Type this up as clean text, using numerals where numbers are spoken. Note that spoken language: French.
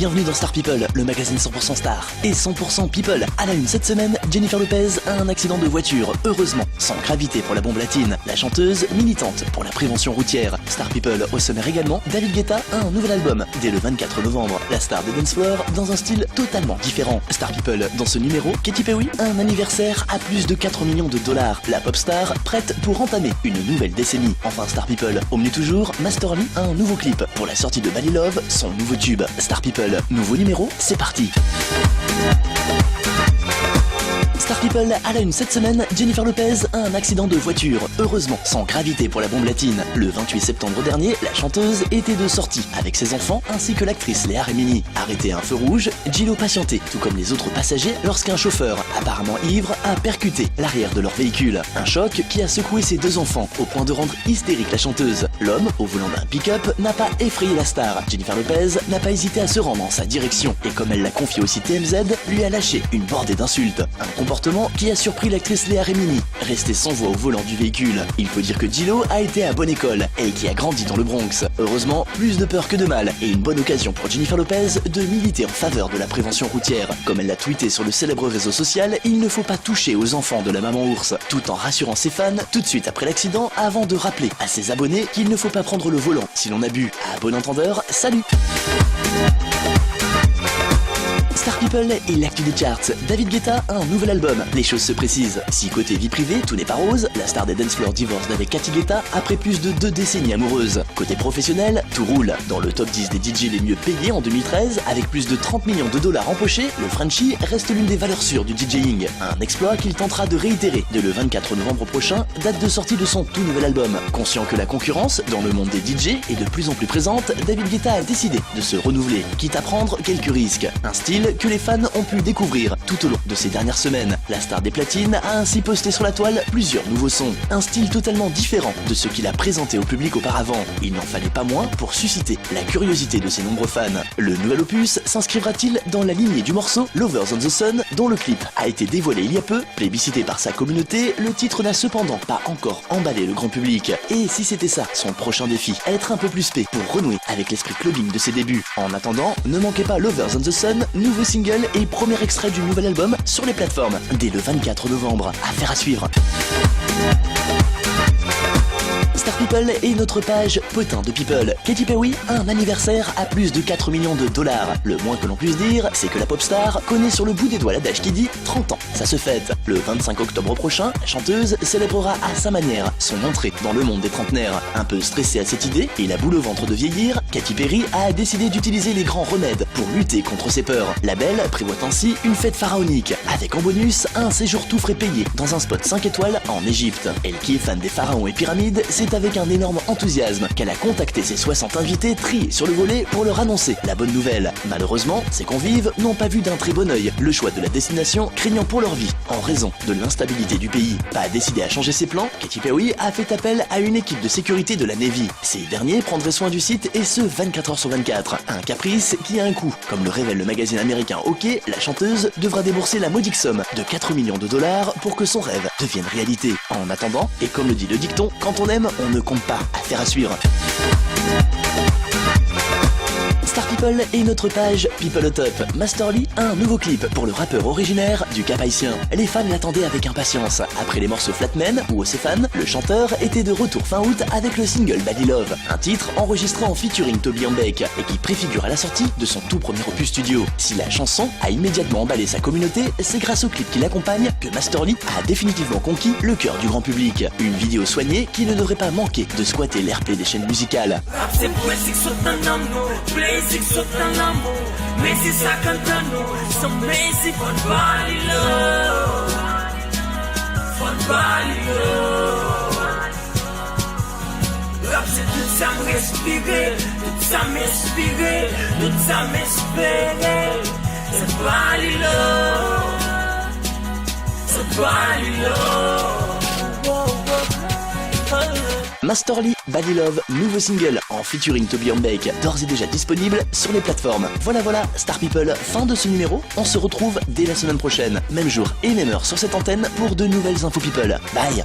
Bienvenue dans Star People, le magazine 100% Star et 100% People. À la une cette semaine, Jennifer Lopez a un accident de voiture, heureusement, sans gravité pour la bombe latine. La chanteuse, militante pour la prévention routière. Star People au sommaire également, David Guetta a un nouvel album dès le 24 novembre. La star des dance floors dans un style totalement différent. Star People, dans ce numéro, Katy Perry a un anniversaire à plus de 4 millions de dollars. La pop star prête pour entamer une nouvelle décennie. Enfin Star People, au menu toujours, Master Lee a un nouveau clip pour la sortie de Bally Love, son nouveau tube. Star People, nouveau numéro, c'est parti. Star People, à la une cette semaine, Jennifer Lopez a un accident de voiture, heureusement sans gravité pour la bombe latine. Le 28 septembre dernier, la chanteuse était de sortie avec ses enfants ainsi que l'actrice Léa Remini. Arrêtée à un feu rouge, J-Lo patientait, tout comme les autres passagers, lorsqu'un chauffeur, apparemment ivre, a percuté l'arrière de leur véhicule. Un choc qui a secoué ses deux enfants, au point de rendre hystérique la chanteuse. L'homme, au volant d'un pick-up, n'a pas effrayé la star. Jennifer Lopez n'a pas hésité à se rendre en sa direction, et comme elle l'a confié aussi TMZ, lui a lâché une bordée d'insultes. Un comportement qui a surpris l'actrice Léa Remini, restée sans voix au volant du véhicule. Il faut dire que J-Lo a été à bonne école et qui a grandi dans le Bronx. Heureusement, plus de peur que de mal et une bonne occasion pour Jennifer Lopez de militer en faveur de la prévention routière. Comme elle l'a tweeté sur le célèbre réseau social, il ne faut pas toucher aux enfants de la maman ours, tout en rassurant ses fans tout de suite après l'accident avant de rappeler à ses abonnés qu'il ne faut pas prendre le volant si l'on a bu. À bon entendeur, salut! Star People et l'actu des charts. David Guetta a un nouvel album. Les choses se précisent. Si côté vie privée, tout n'est pas rose, la star des dance floors divorce d'avec Cathy Guetta après plus de 2 décennies amoureuses. Côté professionnel, tout roule. Dans le top 10 des DJ les mieux payés en 2013, avec plus de 30 millions de dollars empochés, le Frenchie reste l'une des valeurs sûres du DJing. Un exploit qu'il tentera de réitérer dès le 24 novembre prochain, date de sortie de son tout nouvel album. Conscient que la concurrence dans le monde des DJ est de plus en plus présente, David Guetta a décidé de se renouveler, quitte à prendre quelques risques. Un style que les fans ont pu découvrir tout au long de ces dernières semaines. La star des platines a ainsi posté sur la toile plusieurs nouveaux sons, un style totalement différent de ce qu'il a présenté au public auparavant. Il n'en fallait pas moins pour susciter la curiosité de ses nombreux fans. Le nouvel opus s'inscrivera-t-il dans la lignée du morceau Lovers on the Sun, dont le clip a été dévoilé il y a peu? Plébiscité par sa communauté, le titre n'a cependant pas encore emballé le grand public. Et si c'était ça son prochain défi, être un peu plus spé pour renouer avec l'esprit clubbing de ses débuts. En attendant, ne manquez pas Lovers on the Sun, nouveau single et premier extrait du nouvel album sur les plateformes dès le 24 novembre. Affaire à suivre. Star People et notre page potin de People. Katy Perry a un anniversaire à plus de 4 millions de dollars. Le moins que l'on puisse dire, c'est que la pop star connaît sur le bout des doigts l'adage qui dit 30 ans. Ça se fête. Le 25 octobre prochain, la chanteuse célébrera à sa manière son entrée dans le monde des trentenaires. Un peu stressée à cette idée et la boule au ventre de vieillir, Katy Perry a décidé d'utiliser les grands remèdes pour lutter contre ses peurs. La belle prévoit ainsi une fête pharaonique, avec en bonus un séjour tout frais payé dans un spot 5 étoiles en Égypte. Elle qui est fan des pharaons et pyramides, c'est avec un énorme enthousiasme qu'elle a contacté ses 60 invités triés sur le volet pour leur annoncer la bonne nouvelle. Malheureusement, ses convives n'ont pas vu d'un très bon œil le choix de la destination, craignant pour leur vie en raison de l'instabilité du pays. Pas décidé à changer ses plans, Katy Perry a fait appel à une équipe de sécurité de la Navy. Ces derniers prendraient soin du site et ce 24 heures sur 24. Un caprice qui a un coût. Comme le révèle le magazine américain Hockey, la chanteuse devra débourser la modique somme de 4 millions de dollars pour que son rêve devienne réalité. En attendant, et comme le dit le dicton, quand on aime, on ne compte pas. Affaire à suivre. Star People et notre page People au Top. Master Lee a un nouveau clip pour le rappeur originaire du Cap-Haïtien. Les fans l'attendaient avec impatience. Après les morceaux Flatman ou Océphane, le chanteur était de retour fin août avec le single Bally Love, un titre enregistré en featuring Toby Beck et qui préfigure à la sortie de son tout premier opus studio. Si la chanson a immédiatement emballé sa communauté, c'est grâce au clip qui l'accompagne que Master Lee a définitivement conquis le cœur du grand public. Une vidéo soignée qui ne devrait pas manquer de squatter l'airplay des chaînes musicales. Music saute dans l'amour, mais si ça cante nous, so basic for body love, for body love. Rap c'est tout ça me respirer, tout ça m'inspirer, tout ça m'espérer. C'est body love, c'est body love. Master Lee, Bally Love, nouveau single en featuring Toby Beck, d'ores et déjà disponible sur les plateformes. Voilà, Star People, fin de ce numéro. On se retrouve dès la semaine prochaine, même jour et même heure sur cette antenne pour de nouvelles infos People. Bye.